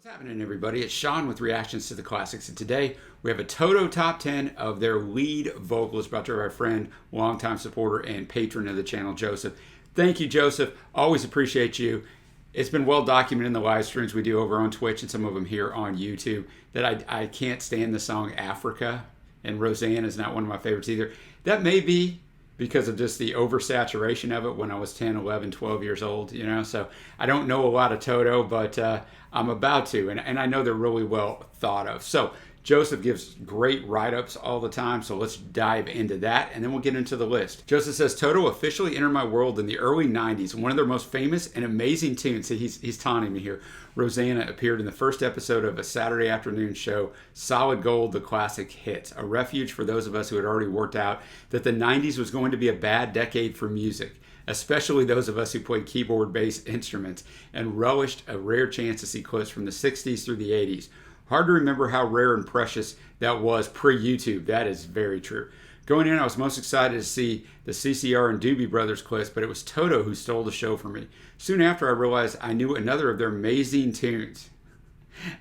What's happening, everybody? It's Shawn with Reactions to the Classics, and today we have a Toto top 10 of their lead vocalists brought to our friend, longtime supporter, and patron of the channel, Joseph. Thank you, Joseph. Always appreciate you. It's been well documented in the live streams we do over on Twitch and some of them here on YouTube that I can't stand the song Africa, and Roseanne is not one of my favorites either. That may be because of just the oversaturation of it when I was 10, 11, 12 years old, you know. So I don't know a lot of Toto, but I'm about to, and I know they're really well thought of. So Joseph gives great write-ups all the time, so let's dive into that, and then we'll get into the list. Joseph says, Toto officially entered my world in the early 90s. One of their most famous and amazing tunes, see, he's taunting me here, Rosanna, appeared in the first episode of a Saturday afternoon show, Solid Gold, the classic hits, a refuge for those of us who had already worked out that the 90s was going to be a bad decade for music, especially those of us who played keyboard-based instruments and relished a rare chance to see clips from the 60s through the 80s. Hard to remember how rare and precious that was pre-YouTube. That is very true. Going in, I was most excited to see the CCR and Doobie Brothers clips, but it was Toto who stole the show for me. Soon after, I realized I knew another of their amazing tunes.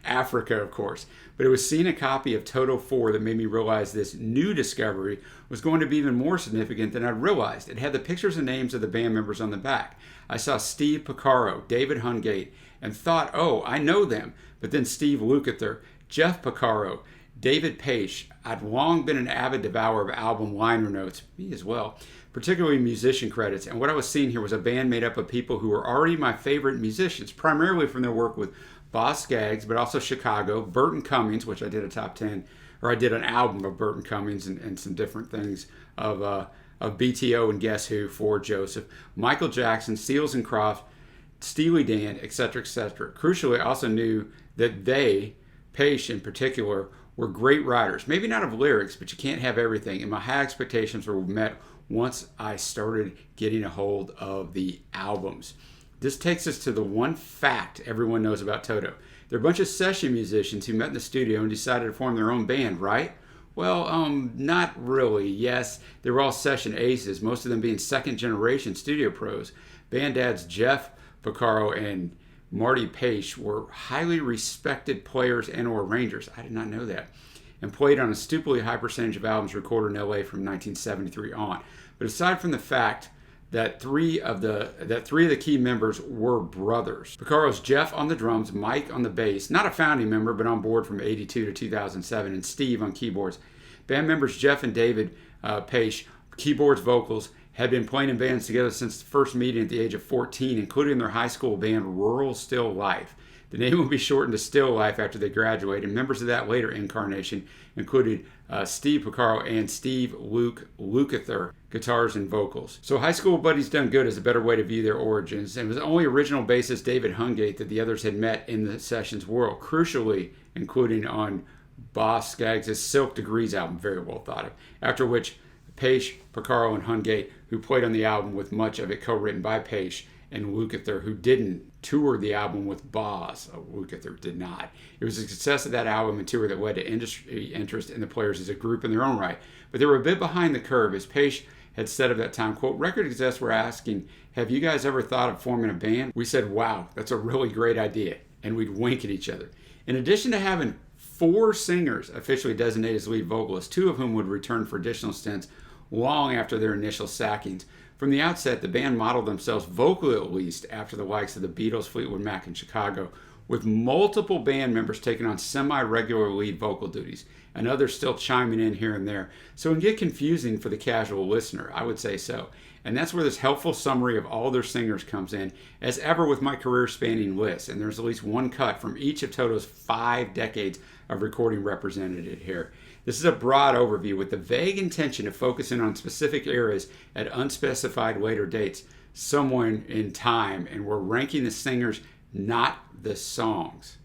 Africa, of course. But it was seeing a copy of Toto 4 that made me realize this new discovery was going to be even more significant than I'd realized. It had the pictures and names of the band members on the back. I saw Steve Porcaro, David Hungate, and thought, oh, I know them. But then Steve Lukather, Jeff Porcaro, David Paich. I'd long been an avid devourer of album liner notes, me as well, particularly musician credits. And what I was seeing here was a band made up of people who were already my favorite musicians, primarily from their work with Boz Scaggs, but also Chicago, Burton Cummings, which I did a top 10, or I did an album of Burton Cummings and some different things of BTO and Guess Who for Joseph, Michael Jackson, Seals and Crofts, Steely Dan, etc., etc. Crucially, I also knew that they, Paich in particular, were great writers. Maybe not of lyrics, but you can't have everything. And my high expectations were met once I started getting a hold of the albums. This takes us to the one fact everyone knows about Toto. They're a bunch of session musicians who met in the studio and decided to form their own band, right? Well, not really. Yes, they were all session aces, most of them being second-generation studio pros. Band dads Jeff Porcaro and Marty Paich were highly respected players and or arrangers. I did not know that. And played on a stupidly high percentage of albums recorded in LA from 1973 on. But aside from the fact that three of the key members were brothers. Porcaro's Jeff on the drums, Mike on the bass, not a founding member, but on board from 82 to 2007, and Steve on keyboards. Band members Jeff and David Paich, keyboards, vocals, had been playing in bands together since the first meeting at the age of 14, including their high school band Rural Still Life. The name would be shortened to Still Life after they graduated, and members of that later incarnation included Steve Porcaro and Steve Lukather, guitars and vocals. So High School Buddies Done Good is a better way to view their origins, and it was only original bassist David Hungate that the others had met in the sessions world, crucially including on Boz Scaggs' Silk Degrees album, very well thought of, after which Paich, Porcaro, and Hungate, who played on the album with much of it co-written by Paich, and Lukather, who didn't tour the album with Boz. Lukather did not. It was the success of that album and tour that led to industry interest in the players as a group in their own right. But they were a bit behind the curve, as Paich had said of that time, quote, record execs were asking, have you guys ever thought of forming a band? We said, wow, that's a really great idea. And we'd wink at each other. In addition to having 4 singers officially designated as lead vocalists, 2 of whom would return for additional stints long after their initial sackings. From the outset, the band modeled themselves, vocally at least, after the likes of the Beatles, Fleetwood Mac, and Chicago, with multiple band members taking on semi-regular lead vocal duties, and others still chiming in here and there. So it can get confusing for the casual listener, I would say so. And that's where this helpful summary of all their singers comes in, as ever with my career-spanning list. And there's at least one cut from each of Toto's 5 decades of recording represented here. This is a broad overview with the vague intention of focusing on specific eras at unspecified later dates, somewhere in time, and we're ranking the singers, not the songs.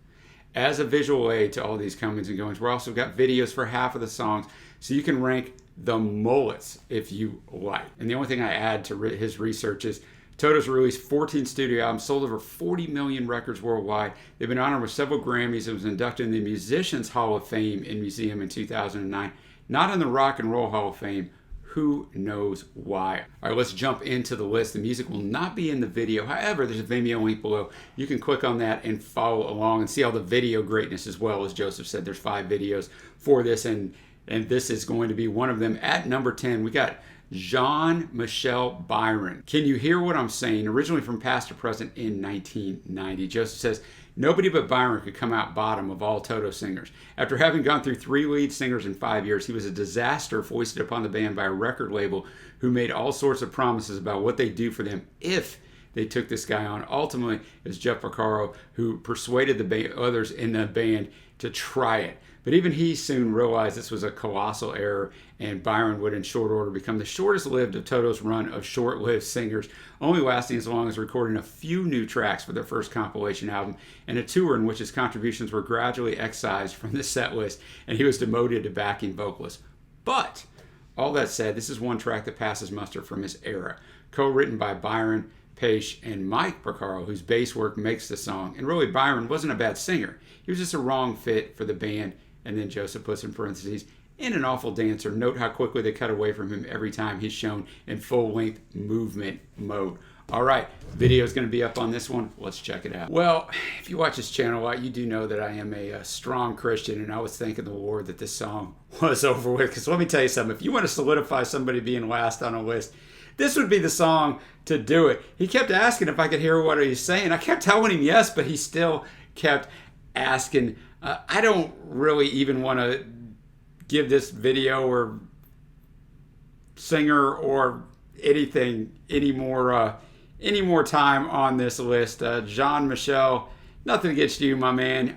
As a visual aid to all these comings and goings, we're also got videos for half of the songs, so you can rank the mullets if you like. And the only thing I add to his research is Toto's released 14 studio albums, sold over 40 million records worldwide. They've been honored with several Grammys and was inducted in the Musicians Hall of Fame in Museum in 2009. Not in the Rock and Roll Hall of Fame. Who knows why? All right, let's jump into the list. The music will not be in the video. However, there's a Vimeo link below. You can click on that and follow along and see all the video greatness as well. As Joseph said, there's 5 videos for this, and this is going to be one of them. At number 10, we got Jean-Michel Byron. Can you hear what I'm saying? Originally from Past to Present in 1990. Joseph says, nobody but Byron could come out bottom of all Toto singers. After having gone through 3 lead singers in 5 years, he was a disaster foisted upon the band by a record label who made all sorts of promises about what they'd do for them if they took this guy on. Ultimately, it was Jeff Porcaro who persuaded the others in the band to try it. But even he soon realized this was a colossal error, and Byron would in short order become the shortest lived of Toto's run of short-lived singers, only lasting as long as recording a few new tracks for their first compilation album, and a tour in which his contributions were gradually excised from the set list, and he was demoted to backing vocalist. But, all that said, this is one track that passes muster from his era, co-written by Byron, Paich, and Mike Porcaro, whose bass work makes the song. And really, Byron wasn't a bad singer. He was just a wrong fit for the band. And then Joseph puts in parentheses, and an awful dancer. Note how quickly they cut away from him every time he's shown in full-length movement mode. All right, video is going to be up on this one. Let's check it out. Well, if you watch this channel a lot, you do know that I am a strong Christian, and I was thanking the Lord that this song was over with. Because let me tell you something, if you want to solidify somebody being last on a list, this would be the song to do it. He kept asking if I could hear what he was saying. I kept telling him yes, but he still kept asking. I don't really even want to give this video or singer or anything any more time on this list. Jean-Michel, nothing against you, my man.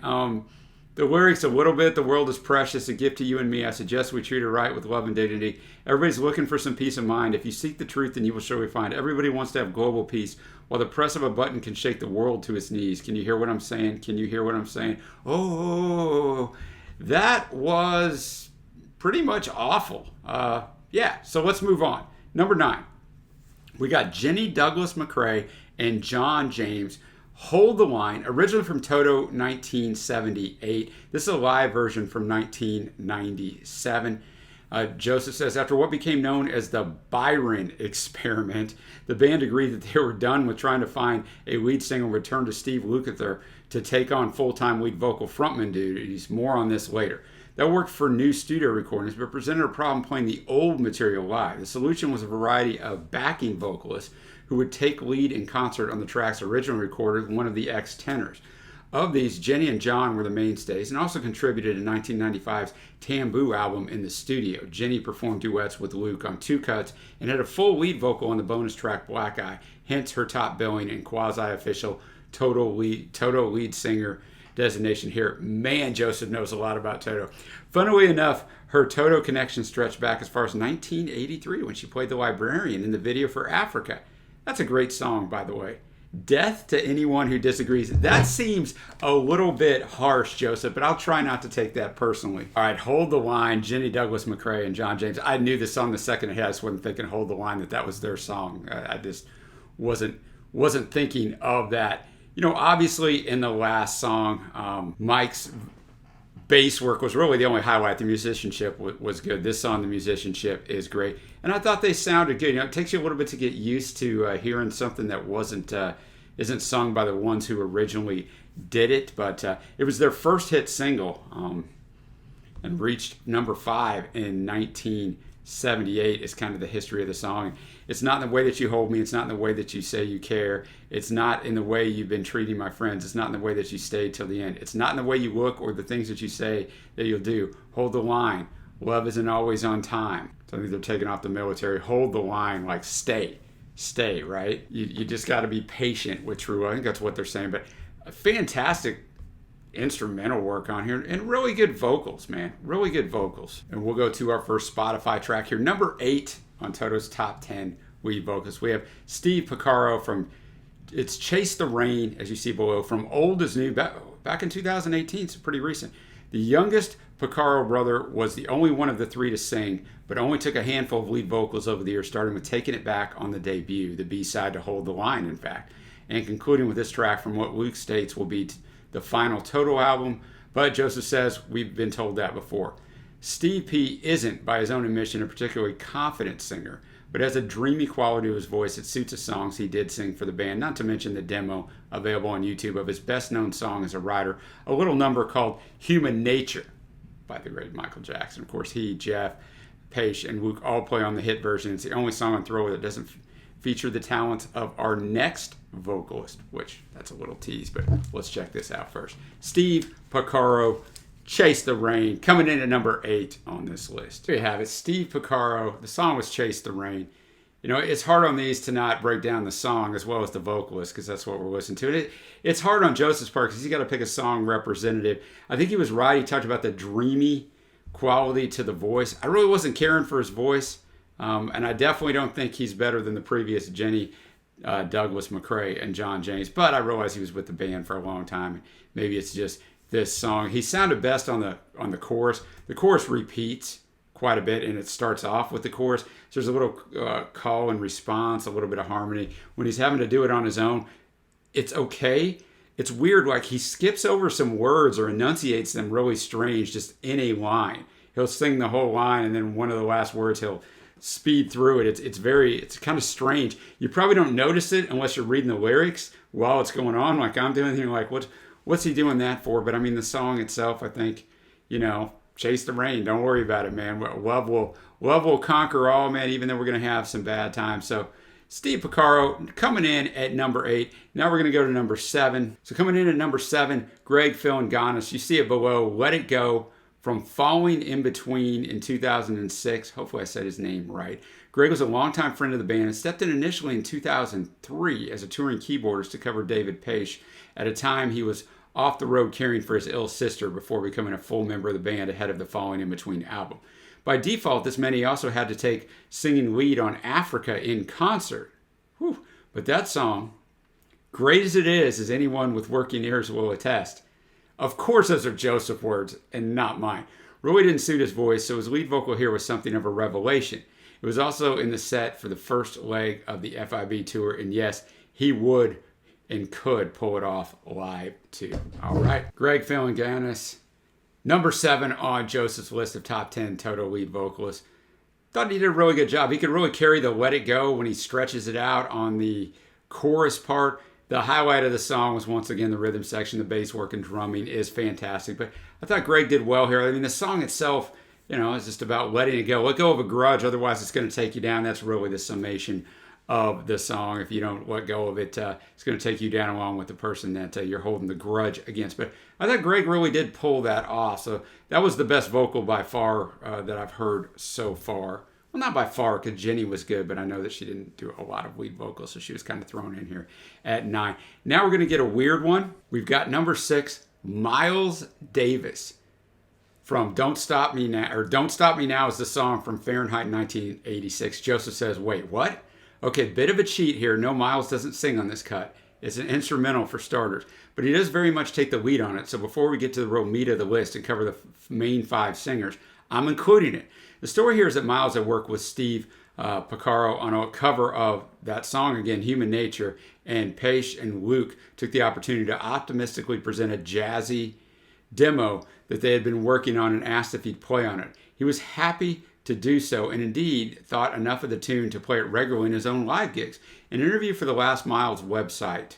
The lyrics a little bit, the world is precious, a gift to you and me. I suggest we treat it right with love and dignity. Everybody's looking for some peace of mind. If you seek the truth, then you will surely find. Everybody wants to have global peace, while the press of a button can shake the world to its knees. Can you hear what I'm saying? Can you hear what I'm saying? Oh, that was pretty much awful. Yeah, so let's move on. Number 9, we got Jenny Douglas McCrae and John James. Hold the Line, originally from Toto 1978. This is a live version from 1997. Joseph says, after what became known as the Byron experiment, the band agreed that they were done with trying to find a lead singer and returned to Steve Lukather to take on full-time lead vocal frontman duties. More on this later. That worked for new studio recordings, but presented a problem playing the old material live. The solution was a variety of backing vocalists who would take lead in concert on the tracks originally recorded with one of the ex-tenors. Of these, Jenny and John were the mainstays and also contributed in 1995's Tamboo album in the studio. Jenny performed duets with Luke on 2 cuts and had a full lead vocal on the bonus track Black Eye, hence her top billing and quasi-official Toto lead singer designation here. Man, Joseph knows a lot about Toto. Funnily enough, her Toto connection stretched back as far as 1983 when she played the librarian in the video for Africa. That's a great song, by the way. Death to anyone who disagrees. That seems a little bit harsh, Joseph, but I'll try not to take that personally. All right, Hold the Line, Jenny Douglas McCrae and John James. I knew this song the second ahead. I just wasn't thinking Hold the Line, that was their song. I just wasn't thinking of that. You know, obviously in the last song, Mike's bass work was really the only highlight. The musicianship was good. This song, the musicianship is great. And I thought they sounded good. You know, it takes you a little bit to get used to hearing something that isn't sung by the ones who originally did it. But it was their first hit single and reached number 5 in 1978 is kind of the history of the song. It's not in the way that you hold me. It's not in the way that you say you care. It's not in the way you've been treating my friends. It's not in the way that you stayed till the end. It's not in the way you look or the things that you say that you'll do. Hold the line. Love isn't always on time. So I think they're taking off the military. Hold the line, like stay, right? You just got to be patient with true love. I think that's what they're saying. But fantastic instrumental work on here and really good vocals, man. Really good vocals. And we'll go to our first Spotify track here. Number 8 on Toto's top 10 lead vocals. We have Steve Porcaro from It's Chase the Rain, as you see below, from Old as New, back in 2018, so pretty recent. The youngest Porcaro brother was the only one of the 3 to sing, but only took a handful of lead vocals over the years, starting with Taking It Back on the debut, the B-side to Hold the Line, in fact, and concluding with this track from what Luke states will be the final Toto album, but Joseph says we've been told that before. Steve P isn't, by his own admission, a particularly confident singer, but has a dreamy quality to his voice that suits the songs he did sing for the band, not to mention the demo available on YouTube of his best-known song as a writer, a little number called Human Nature by the great Michael Jackson. Of course, he, Jeff, Paich, and Luke all play on the hit version. It's the only song on Thriller that doesn't feature the talents of our next vocalist, which that's a little tease, but let's check this out first. Steve Porcaro, Chase the Rain, coming in at number 8 on this list. There you have it, Steve Porcaro. The song was Chase the Rain. You know, it's hard on these to not break down the song as well as the vocalist, because that's what we're listening to. It's hard on Joseph's part because he's got to pick a song representative. I think he was right. He talked about the dreamy quality to the voice. I really wasn't caring for his voice, and I definitely don't think he's better than the previous Jenny Douglas McRae and John James, but I realized he was with the band for a long time. Maybe it's just this song. He sounded best on the chorus. The chorus repeats quite a bit, and it starts off with the chorus. So there's a little call and response, a little bit of harmony. When he's having to do it on his own, it's okay. It's weird, like he skips over some words or enunciates them really strange just in a line. He'll sing the whole line, and then one of the last words he'll speed through it. It's kind of strange. You probably don't notice it unless you're reading the lyrics while it's going on, like I'm doing. You're like, what's he doing that for? But I mean, the song itself, I think, you know, chase the rain. Don't worry about it, man. Love will conquer all, man, even though we're going to have some bad times. So Steve Porcaro coming in at number 8. Now we're going to go to number 7. So coming in at number 7, Greg Phillinganes. You see it below. Let It Go from Falling in Between in 2006. Hopefully I said his name right. Greg was a longtime friend of the band and stepped in initially in 2003 as a touring keyboardist to cover David Paich at a time he was off the road caring for his ill sister before becoming a full member of the band ahead of the Falling in Between album. By default, this meant he also had to take singing lead on Africa in concert. Whew. But that song, great as it is, as anyone with working ears will attest, of course those are Joseph's words and not mine, really didn't suit his voice, so his lead vocal here was something of a revelation. It was also in the set for the first leg of the FIB tour, and yes, he would and could pull it off live too. All right, Greg Phillinganes, number 7 on Joseph's list of top 10 Toto lead vocalists. Thought he did a really good job. He could really carry the Let It Go when he stretches it out on the chorus part. The highlight of the song was once again the rhythm section. The bass work and drumming is fantastic. But I thought Greg did well here. I mean, the song itself, you know, is just about letting it go. Let go of a grudge, otherwise it's going to take you down. That's really the summation of the song. If you don't let go of it, it's going to take you down along with the person that you're holding the grudge against. But I thought Greg really did pull that off. So that was the best vocal by far that I've heard so far. Well, not by far, because Jenny was good, but I know that she didn't do a lot of lead vocals, so she was kind of thrown in here at 9. Now we're going to get a weird one. We've got number 6, Miles Davis from Don't Stop Me Now, or Don't Stop Me Now is the song from Fahrenheit 1986. Joseph says, wait, what? Okay, bit of a cheat here. No, Miles doesn't sing on this cut. It's an instrumental for starters, but he does very much take the lead on it. So before we get to the real meat of the list and cover the main 5 singers, I'm including it. The story here is that Miles had worked with Steve Porcaro on a cover of that song again, Human Nature, and Paich and Luke took the opportunity to optimistically present a jazzy demo that they had been working on and asked if he'd play on it. He was happy to do so, and indeed thought enough of the tune to play it regularly in his own live gigs. In an interview for the Last Miles website,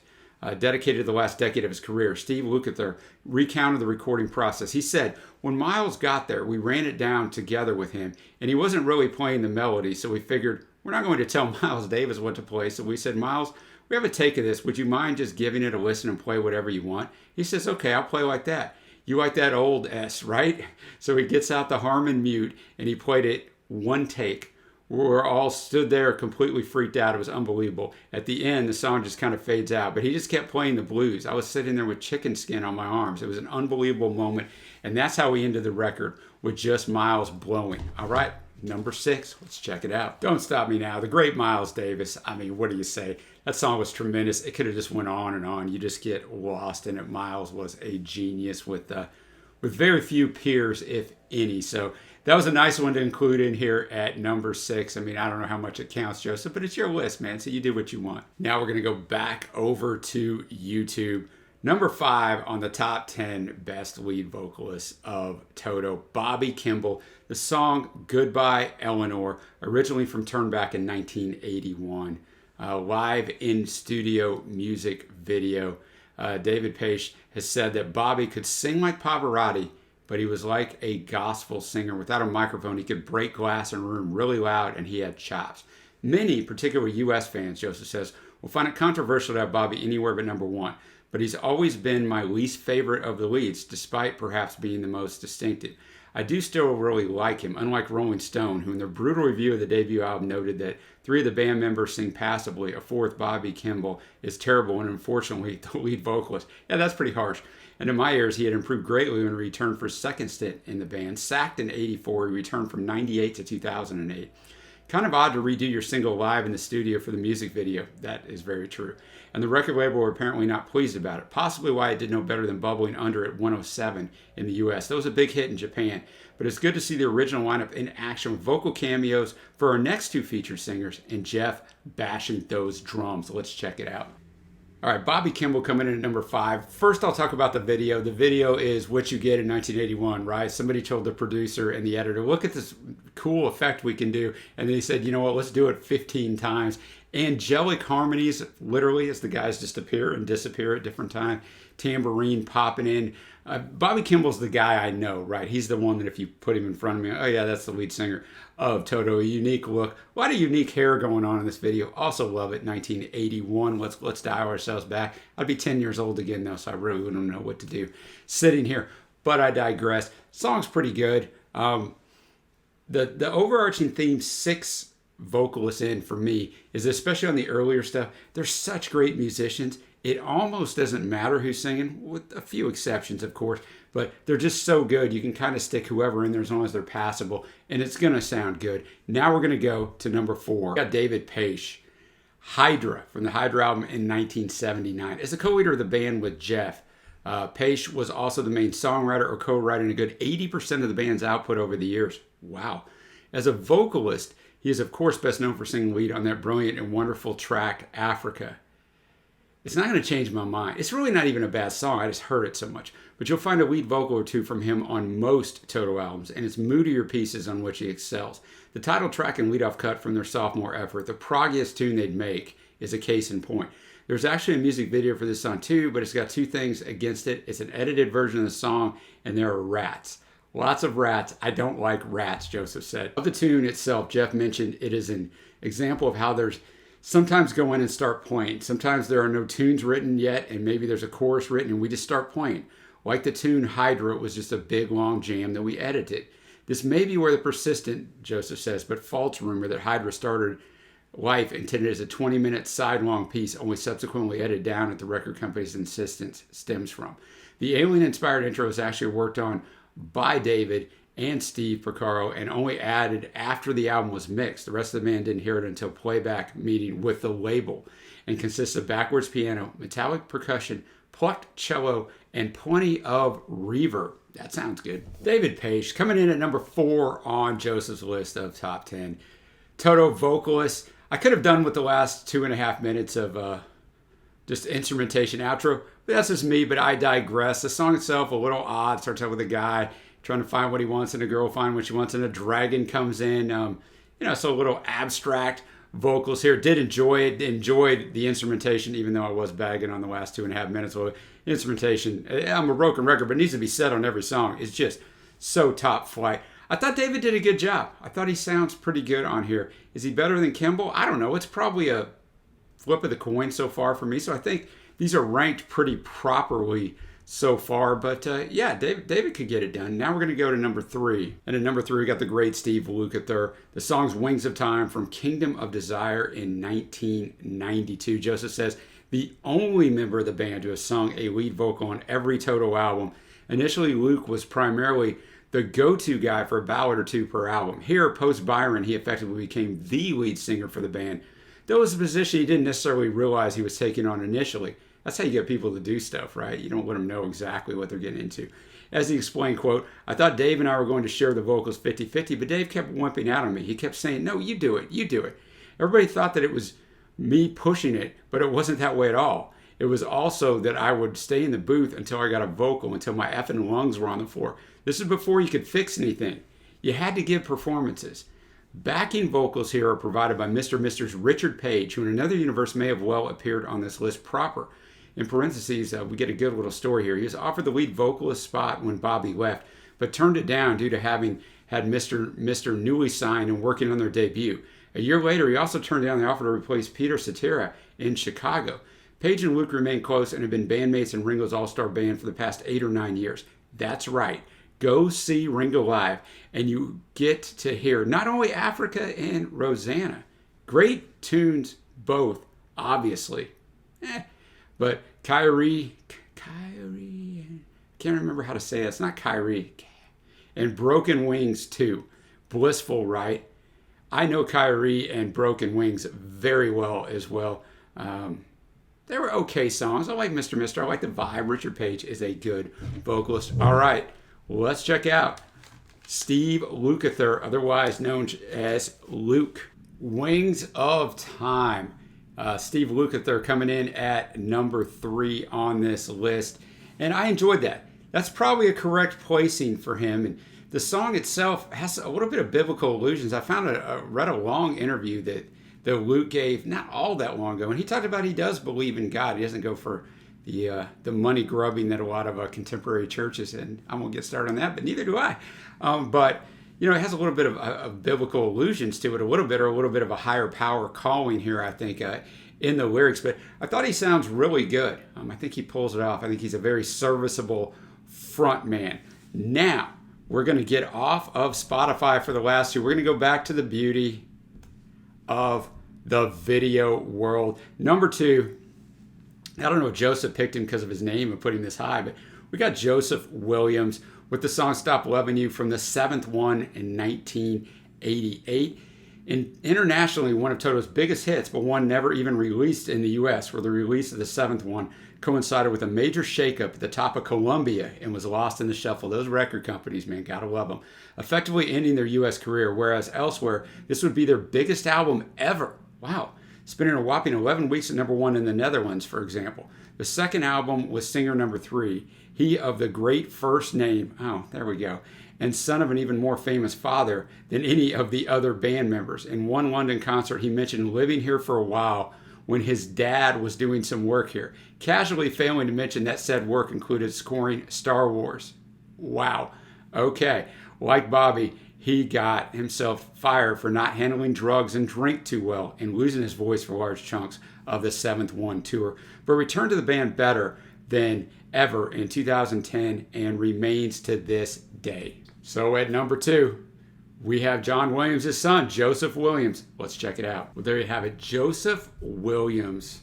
dedicated to the last decade of his career, Steve Lukather recounted the recording process. He said, when Miles got there, we ran it down together with him, and he wasn't really playing the melody, so we figured, we're not going to tell Miles Davis what to play, so we said, Miles, we have a take of this. Would you mind just giving it a listen and play whatever you want? He says, okay, I'll play like that. You like that old S, right? So he gets out the Harmon mute, and he played it one take. We were all stood there completely freaked out. It was unbelievable. At the end, the song just kind of fades out, but he just kept playing the blues. I was sitting there with chicken skin on my arms. It was an unbelievable moment, and that's how we ended the record, with just Miles blowing. All right, number 6, let's check it out. Don't Stop Me Now, the great Miles Davis. I mean, what do you say? That song was tremendous. It could have just went on and on. You just get lost in it. Miles was a genius with very few peers, if any. So that was a nice one to include in here at number 6. I mean, I don't know how much it counts, Joseph, but it's your list, man, so you do what you want. Now we're going to go back over to YouTube Number 5 on the top 10 best lead vocalists of Toto, Bobby Kimball. The song Goodbye Eleanor, originally from Turn Back in 1981. Live in studio music video. David Paich has said that Bobby could sing like Pavarotti, but he was like a gospel singer. Without a microphone, he could break glass in a room really loud, and he had chops. Many, particularly U.S. fans, Joseph says, will find it controversial to have Bobby anywhere but number 1. But he's always been my least favorite of the leads, despite perhaps being the most distinctive. I do still really like him, unlike Rolling Stone, who in their brutal review of the debut album noted that 3 of the band members sing passively, a 4th, Bobby Kimball, is terrible and unfortunately the lead vocalist. Yeah, that's pretty harsh. And in my ears, he had improved greatly when he returned for his second stint in the band. Sacked in '84, he returned from '98 to 2008. Kind of odd to redo your single live in the studio for the music video. That is very true. And the record label were apparently not pleased about it. Possibly why it did no better than bubbling under at 107 in the US. That was a big hit in Japan. But it's good to see the original lineup in action with vocal cameos for our next 2 featured singers and Jeff bashing those drums. Let's check it out. All right, Bobby Kimball coming in at number 5. First, I'll talk about the video. The video is What You Get in 1981, right? Somebody told the producer and the editor, look at this cool effect we can do. And they said, you know what, let's do it 15 times. Angelic harmonies, literally, as the guys just appear and disappear at different times. Tambourine popping in. Bobby Kimball's the guy I know, right? He's the one that if you put him in front of me, oh yeah, that's the lead singer of Toto. A unique look. A lot of unique hair going on in this video. Also love it. 1981. Let's dial ourselves back. I'd be 10 years old again though, so I really wouldn't know what to do sitting here. But I digress. Song's pretty good. The overarching theme, 6 vocalists in for me, is especially on the earlier stuff. They're such great musicians. It almost doesn't matter who's singing, with a few exceptions, of course, but they're just so good. You can kind of stick whoever in there as long as they're passable, and it's going to sound good. Now we're going to go to number 4. We got David Paich, Hydra, from the Hydra album in 1979. As the co-leader of the band with Jeff, Paich was also the main songwriter or co-writing a good 80% of the band's output over the years. Wow. As a vocalist, he is, of course, best known for singing lead on that brilliant and wonderful track, Africa. It's not going to change my mind. It's really not even a bad song. I just heard it so much. But you'll find a lead vocal or 2 from him on most Toto albums, and it's moodier pieces on which he excels. The title track and lead-off cut from their sophomore effort, the proggiest tune they'd make, is a case in point. There's actually a music video for this song too, but it's got 2 things against it. It's an edited version of the song, and there are rats. Lots of rats. I don't like rats, Joseph said. Of the tune itself, Jeff mentioned it is an example of how there's sometimes go in and start playing. Sometimes there are no tunes written yet, and maybe there's a chorus written, and we just start playing. Like the tune Hydra, it was just a big, long jam that we edited. This may be where the persistent, Joseph says, but false rumor that Hydra started life intended as a 20-minute side-long piece, only subsequently edited down at the record company's insistence, stems from. The alien-inspired intro was actually worked on by David and Steve Porcaro and only added after the album was mixed. The rest of the band didn't hear it until playback meeting with the label, and consists of backwards piano, metallic percussion, plucked cello, and plenty of reverb. That sounds good. David Paich coming in at number 4 on Joseph's list of top 10 Toto vocalists. I could have done with the last 2.5 minutes of just instrumentation outro, but that's just me, but I digress. The song itself, a little odd. Starts out with a guy trying to find what he wants and a girl find what she wants, and a dragon comes in. So a little abstract vocals here. Did enjoy it. Enjoyed the instrumentation, even though I was bagging on the last 2.5 minutes. Well, instrumentation, I'm a broken record, but it needs to be said on every song. It's just so top flight. I thought David did a good job. I thought he sounds pretty good on here. Is he better than Kimball? I don't know. It's probably a flip of the coin so far for me. So I think these are ranked pretty properly so far. But yeah, David could get it done. Now we're going to go to number 3. And at number 3, we got the great Steve Lukather. The song's Wings of Time from Kingdom of Desire in 1992. Joseph says, the only member of the band to have sung a lead vocal on every Toto album. Initially, Luke was primarily the go-to guy for a ballad or 2 per album. Here, post Byron, he effectively became the lead singer for the band. That was a position he didn't necessarily realize he was taking on initially. That's how you get people to do stuff, right? You don't let them know exactly what they're getting into. As he explained, quote, I thought Dave and I were going to share the vocals 50-50, but Dave kept wimping out on me. He kept saying, no, you do it, you do it. Everybody thought that it was me pushing it, but it wasn't that way at all. It was also that I would stay in the booth until I got a vocal, until my effing lungs were on the floor. This is before you could fix anything. You had to give performances. Backing vocals here are provided by Mr. and Mrs. Richard Paich, who in another universe may have well appeared on this list proper. In parentheses, we get a good little story here. He was offered the lead vocalist spot when Bobby left, but turned it down due to having had Mr. newly signed and working on their debut. A year later, he also turned down the offer to replace Peter Cetera in Chicago. Paich and Luke remain close and have been bandmates in Ringo's All-Star Band for the past 8 or 9 years. That's right. Go see Ringo live, and you get to hear not only Africa and Rosanna. Great tunes, both, obviously. But Kyrie, I can't remember how to say it. It's not Kyrie. And Broken Wings, too. Blissful, right? I know Kyrie and Broken Wings very well as well. They were okay songs. I like Mr. Mister. I like the vibe. Richard Paich is a good vocalist. All right, let's check out Steve Lukather, otherwise known as Luke. Wings of Time. Steve Lukather coming in at number 3 on this list. And I enjoyed that. That's probably a correct placing for him. And the song itself has a little bit of biblical allusions. I read a long interview that Luke gave not all that long ago, and he talked about he does believe in God. He doesn't go for the money grubbing that a lot of contemporary churches, and I won't get started on that, but neither do I. But it has a little bit of biblical allusions to it, or a little bit of a higher power calling here, I think, in the lyrics. But I thought he sounds really good. I think he pulls it off. I think he's a very serviceable front man. Now, we're going to get off of Spotify for the last 2. We're going to go back to the beauty of the video world. Number 2, I don't know if Joseph picked him because of his name and put him this high, but we got Joseph Williams with the song Stop Loving You from the 7th one in 1988. And internationally, one of Toto's biggest hits, but one never even released in the US, where the release of the 7th one coincided with a major shakeup at the top of Columbia and was lost in the shuffle. Those record companies, man, gotta love them. Effectively ending their US career, whereas elsewhere, this would be their biggest album ever. Wow. Spending a whopping 11 weeks at number 1 in the Netherlands, for example. The second album was singer number 3. He of the great first name, oh, there we go, and son of an even more famous father than any of the other band members. In one London concert, he mentioned living here for a while when his dad was doing some work here, casually failing to mention that said work included scoring Star Wars. Wow. Okay. Like Bobby, he got himself fired for not handling drugs and drink too well and losing his voice for large chunks of the 7th One tour, but returned to the band better than ever in 2010 and remains to this day. So at number 2, we have John Williams' son, Joseph Williams. Let's check it out. Well, there you have it. Joseph Williams.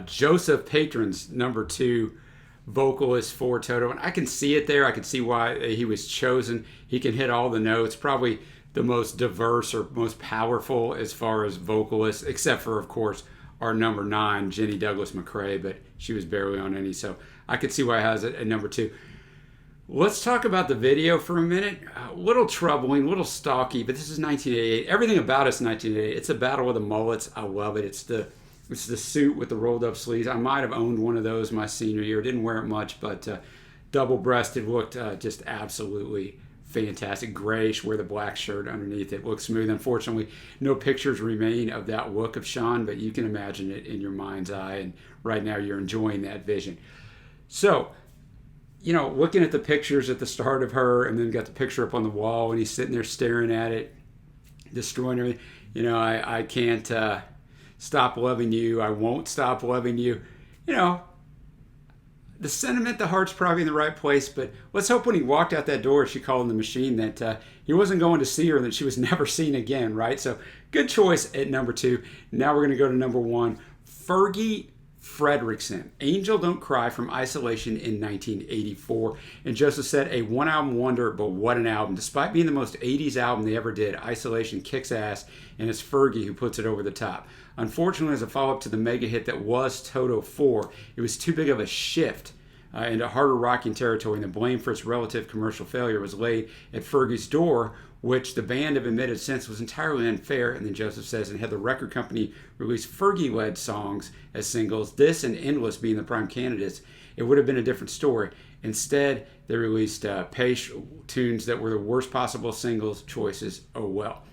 Joseph Patron's number 2 vocalist for Toto. And I can see it there. I can see why he was chosen. He can hit all the notes. Probably the most diverse or most powerful as far as vocalists, except for, of course, our number 9, Jenny Douglas McRae. But she was barely on any. So I could see why he has it at number 2. Let's talk about the video for a minute. A little troubling, a little stalky, but this is 1988. Everything about it's 1988. It's a battle with the mullets. I love it. It's the suit with the rolled up sleeves. I might have owned one of those my senior year. Didn't wear it much, but double-breasted, looked just absolutely fantastic. Grayish, wear the black shirt underneath it. Looks smooth. Unfortunately, no pictures remain of that look of Shawn, but you can imagine it in your mind's eye, and right now you're enjoying that vision. So, looking at the pictures at the start of her, and then got the picture up on the wall, and he's sitting there staring at it, destroying everything. I can't stop loving you. I won't stop loving you. The sentiment, the heart's probably in the right place, but let's hope when he walked out that door, she called him the machine, that he wasn't going to see her, and that she was never seen again, right? So good choice at number 2. Now we're going to go to number 1, Fergie Frederiksen, Angel Don't Cry from Isolation in 1984. And Joseph said, a one-album wonder, but what an album. Despite being the most 80s album they ever did, Isolation kicks ass, and it's Fergie who puts it over the top. Unfortunately, as a follow-up to the mega hit that was Toto 4, it was too big of a shift into harder rocking territory, and the blame for its relative commercial failure was laid at Fergie's door, which the band have admitted since was entirely unfair. And then Joseph says, and had the record company released Fergie-led songs as singles, this and Endless being the prime candidates, it would have been a different story. Instead, they released Paich tunes that were the worst possible singles choices. Oh well.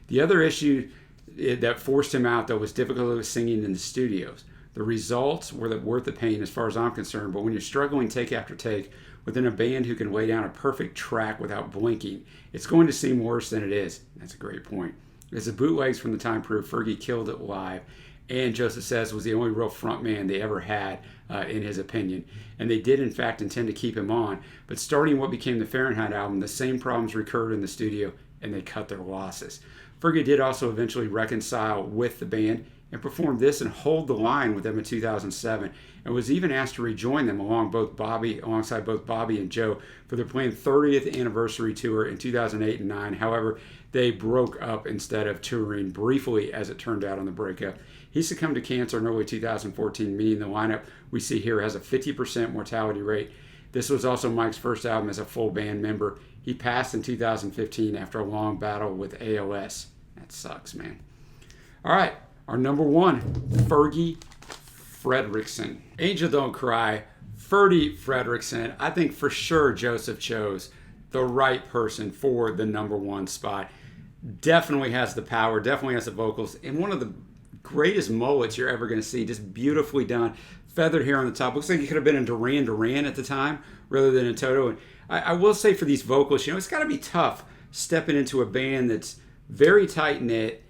The other issue that forced him out, though, was difficulty singing in the studios. The results were worth the pain as far as I'm concerned, but when you're struggling take after take within a band who can lay down a perfect track without blinking, it's going to seem worse than it is. That's a great point. As the bootlegs from the time proved, Fergie killed it live, and Joseph says was the only real front man they ever had, in his opinion. And they did, in fact, intend to keep him on. But starting what became the Fahrenheit album, the same problems recurred in the studio, and they cut their losses. Fergie did also eventually reconcile with the band and performed this and Hold the Line with them in 2007, and was even asked to rejoin them alongside both Bobby and Joe for their planned 30th anniversary tour in 2008 and 2009. However, they broke up instead of touring briefly, as it turned out on the breakup. He succumbed to cancer in early 2014, meaning the lineup we see here has a 50% mortality rate. This was also Mike's first album as a full band member. He passed in 2015 after a long battle with ALS. That sucks, man. All right, our number one, Fergie Frederiksen. Angel Don't Cry, Fergie Frederiksen. I think for sure Joseph chose the right person for the number one spot. Definitely has the power, definitely has the vocals, and one of the greatest mullets you're ever going to see. Just beautifully done. Feathered hair on the top. Looks like he could have been in Duran Duran at the time rather than in Toto. And I will say for these vocalists, it's got to be tough stepping into a band that's very tight-knit,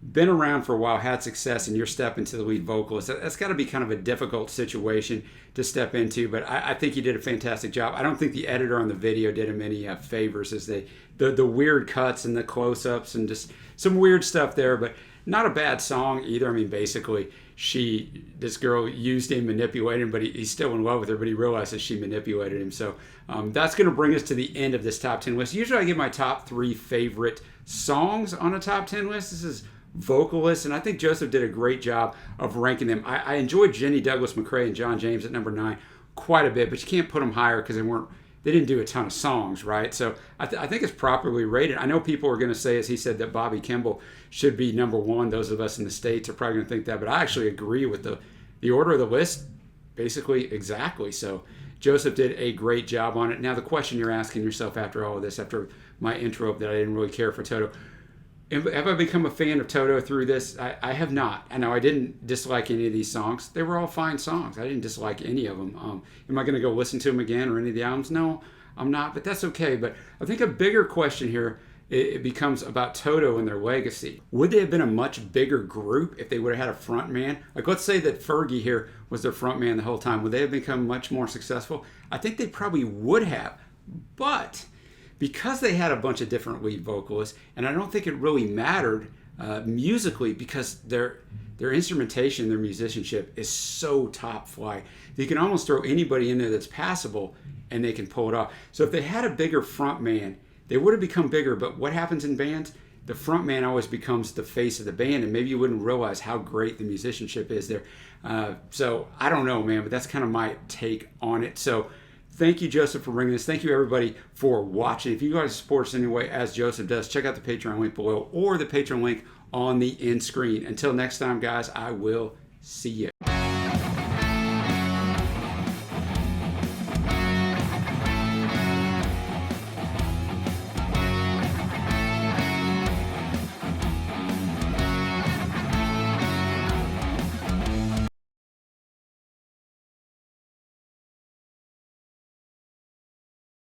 been around for a while, had success, and you're stepping to the lead vocalist. That's got to be kind of a difficult situation to step into, but I think he did a fantastic job. I don't think the editor on the video did him any favors, as the weird cuts and the close-ups and just some weird stuff there, but not a bad song either. I mean, basically, this girl used him, manipulated him, but he's still in love with her, but he realizes she manipulated him. So that's going to bring us to the end of this top 10 list. Usually I give my top 3 favorite songs on a top 10 list. This is Vocalists, and I think Joseph did a great job of ranking them. I enjoyed Jenny Douglas McRae and John James at number 9 quite a bit, but you can't put them higher because they didn't do a ton of songs, right? So I think it's properly rated. I know people are going to say, as he said, that Bobby Kimball should be number 1. Those of us in the States are probably going to think that, but I actually agree with the order of the list, basically exactly. So Joseph did a great job on it. Now the question you're asking yourself after all of this, after my intro that I didn't really care for Toto, have I become a fan of Toto through this? I have not. I know I didn't dislike any of these songs. They were all fine songs. I didn't dislike any of them. Am I going to go listen to them again or any of the albums? No, I'm not, but that's okay. But I think a bigger question here, it becomes about Toto and their legacy. Would they have been a much bigger group if they would have had a front man? Like, let's say that Fergie here was their front man the whole time. Would they have become much more successful? I think they probably would have, but because they had a bunch of different lead vocalists, and I don't think it really mattered musically, because their instrumentation, their musicianship is so top flight. You can almost throw anybody in there that's passable, and they can pull it off. So if they had a bigger front man, they would have become bigger. But what happens in bands? The front man always becomes the face of the band, and maybe you wouldn't realize how great the musicianship is there. So I don't know, man, but that's kind of my take on it. So thank you, Joseph, for bringing this. Thank you, everybody, for watching. If you guys support us anyway, as Joseph does, check out the Patreon link below or the Patreon link on the end screen. Until next time, guys, I will see you.